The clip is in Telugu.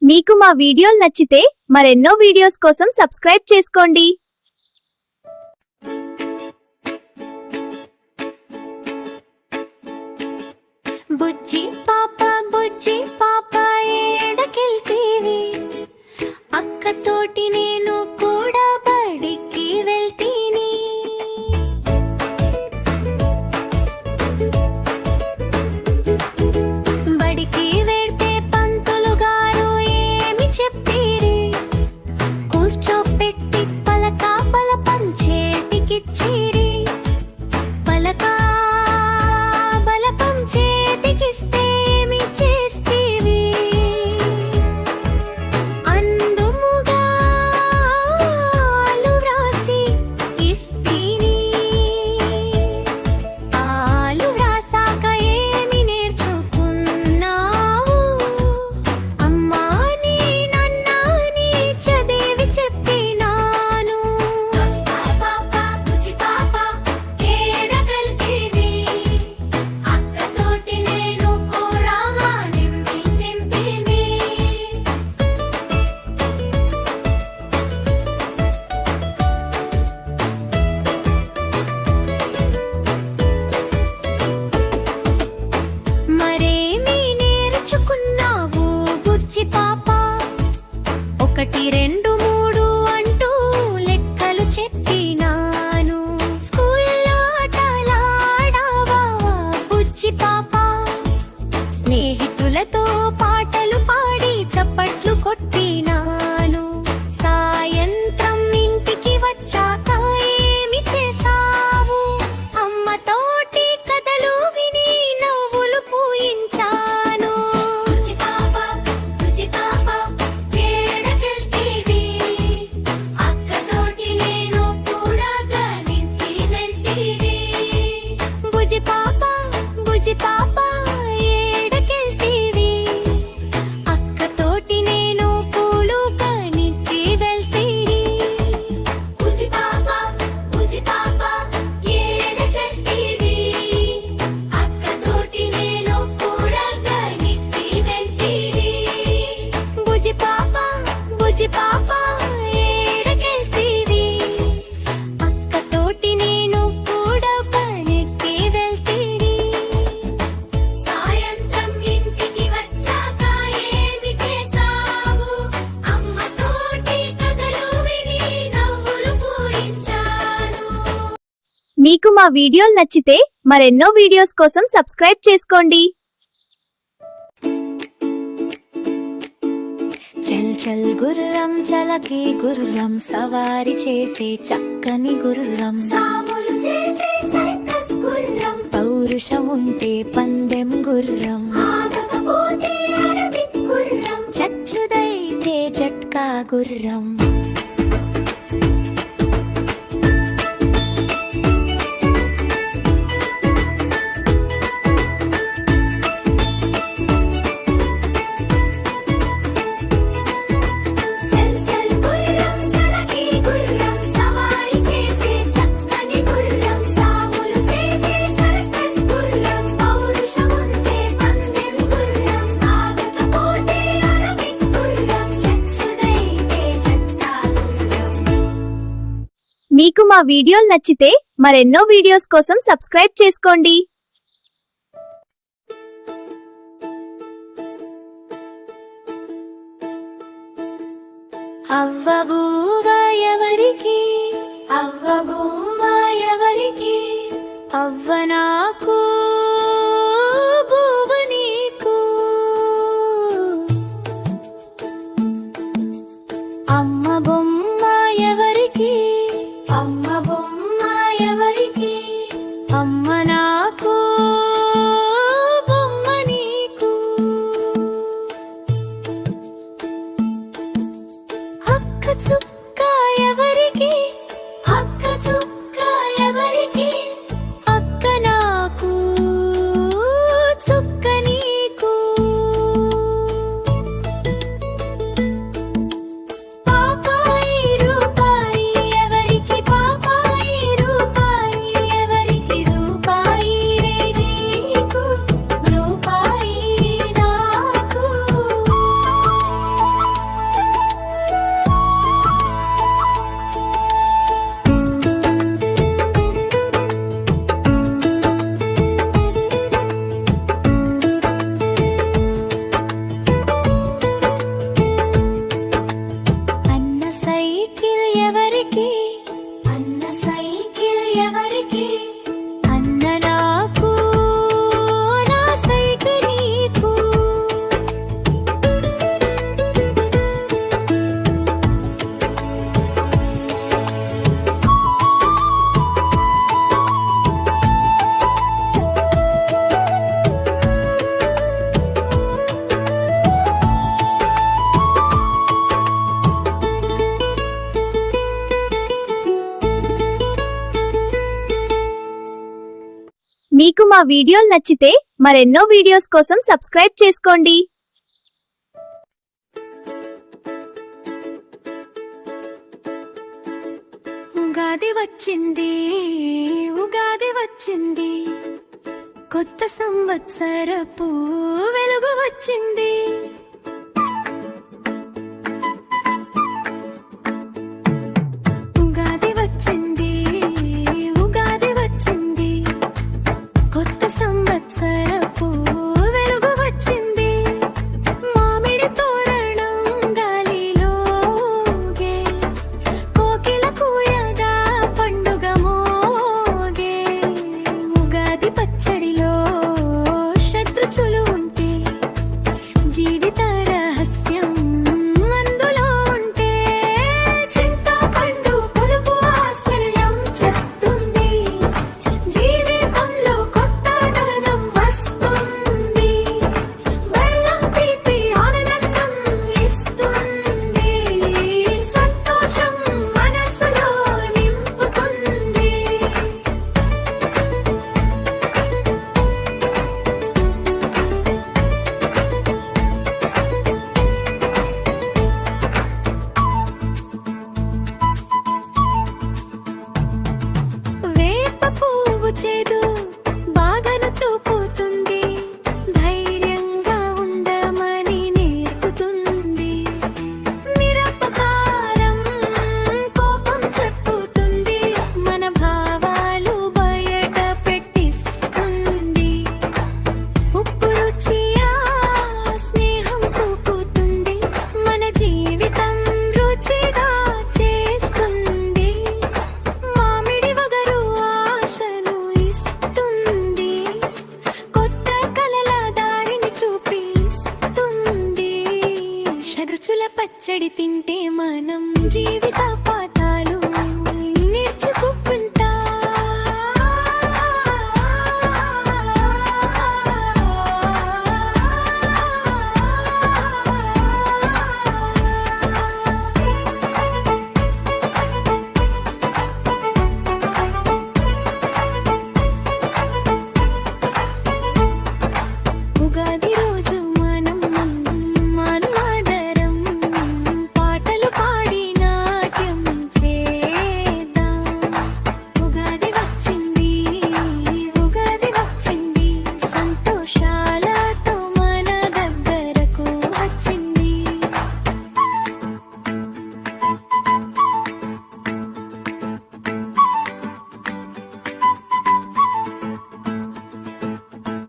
మీకు మా వీడియోలు నచ్చితే మరెన్నో వీడియోస్ కోసం సబ్స్క్రైబ్ చేసుకోండి. బుజ్జి పాప ఏడకెళ్తీవి? అక్కతోటి నేను కూడా బడికి వెళ్తీని. బడికి వెళ్తే పంతులు గారు ఏమి చెప్పిరి? కూర్చోపెట్టి పలకా బలపం చేతికిచ్చిరి. పలకా బలపం చేతికిస్తే ఏమి చేస్తీవి? అందుముగా ఆలు వ్రాసి ఇస్తీని. ఆలు వ్రాసాక ఏమి నేర్చుకున్నావు? అమ్మా నీ నాన్న నీ చదివి చెప్పినాను. బుజ్జి పాప ఏడకెళ్తీవి? అక్కతోటి నేను కూడా నింపిని. మరేమి నేర్చుకున్నావు బుజ్జి పాప? 1 2 3 అంటూ లెక్కలు చెప్పినాను. స్కూల్లో ఆటలాడావా బుజ్జి పాప? స్నేహితులతో పాటలు పాడి చప్పట్లు కొట్టినాను. సాయంత్రం ఇంటికి వచ్చాక ఏమి చేసావు? అమ్మతోటి కథలు విని నవ్వులు పూయించాను. బుజ్జి పాప ఏడకెళ్తీవి? అక్కతోటి నేను కూడా గణించి వెళ్తీవి. బుజ్జి పాప ఏడకెళ్తీవి? అక్కతోటి నేను పూలు గణించి వెళ్తీని. బుజ్జి పాప ఏడకెళ్తీవి? అక్కతోటి నేను కూడా గణించి వెళ్తీని. బుజ్జి పాప ఏడకెళ్తీవి? అక్కతోటి నేను కూడా పనికి వెళ్తీని. సాయంత్రం ఇంటికి వచ్చాక ఏమి చేసావు? అమ్మతోటి కథలు విని నవ్వులు పూయించాను. మీకు మా వీడియోలు నచ్చితే మరెన్నో వీడియోస్ కోసం సబ్స్క్రైబ్ చేసుకోండి. చల్ చల్ గుర్రం చలకి గుర్రం సవారి చేసే చక్కని గుర్రం. సాములు చేసే సర్కస్ గుర్రం. పౌరుషం ఉంటే పందెం గుర్రం. ఆగకపోతే అరబిక్ గుర్రం. చచ్చుదైతే జట్కా గుర్రం. చల్ చల్ గుర్రం చలకి గుర్రం సవారి చేసే చక్కని గుర్రం. సాములు చేసే సర్కస్ గుర్రం. పౌరుషం ఉంటే పందెం గుర్రం. ఆగకపోతే అరబిక్ గుర్రం. చచ్చుదైతే జట్కా గుర్రం. మీకు మా వీడియోలు నచ్చితే మరెన్నో వీడియోస్ కోసం సబ్స్క్రైబ్ చేసుకోండి. అవ్వ బువ్వ ఎవరికి? అవ్వ బువ్వ ఎవరికి? అవ్వ నాకు బువ్వ నీకు. అమ్మ బొమ్మ ఎవరికి? అమ్మ బొమ్మ ఎవరికి? అమ్మ నాకు బొమ్మ నీకు. హక్క చుక్క ఎవరికి? హక్క చుక్క ఎవరికి? అక్క నాకు చుక్క నీకు. పాపాయి రూపాయి ఎవరికి? పాపాయి రూపాయి ఎవరికి? రూపాయి నీకు రూపాయి నాకు. మీకు మా వీడియోలు నచ్చితే మరెన్నో వీడియోస్ కోసం సబ్స్క్రైబ్ చేసుకోండి. ఉగాది వచ్చింది, ఉగాది వచ్చింది, కొత్త సంవత్సరపు వెలుగు వచ్చింది. ఉగాది వచ్చింది, ఉగాది వచ్చింది, కొత్త సంవత్సరపు వెలుగు వచ్చింది. మామిడి తోరణం గాలిలోగే, కోకిల కూయగా పండుగ మోగే. ఉగాది పచ్చడిలో శత్రుచులు ఉంటే, జీవిత రహస్యం అందులో ఉంటే. చింతపండు పులుపు ఆశ్చర్యం చెప్తుంది, జీవితంలో కొత్తదనం వస్తుంది. బెల్లం తీపి ఆనందం ఇస్తుంది, సంతోషం మనసులో నింపుతుంది. వేప పువ్వు చేదు బాధను చూపుతుంది, ధైర్యంగా ఉండమని నేర్పుతుంది. మిరపకారం కోపం చెప్పుతుంది, మన భావాలు బయట పెట్టిస్తుంది. ఉప్పు రుచి స్నేహం చూపుతుంది, మన జీవితం రుచిగా చేస్తుంది. మామిడి వగరు ఆశను ఇస్తుంది, కొత్త కలల దారిని చూపిస్తుంది. షడ్రుచుల పచ్చడి తింటే మనం జీవిత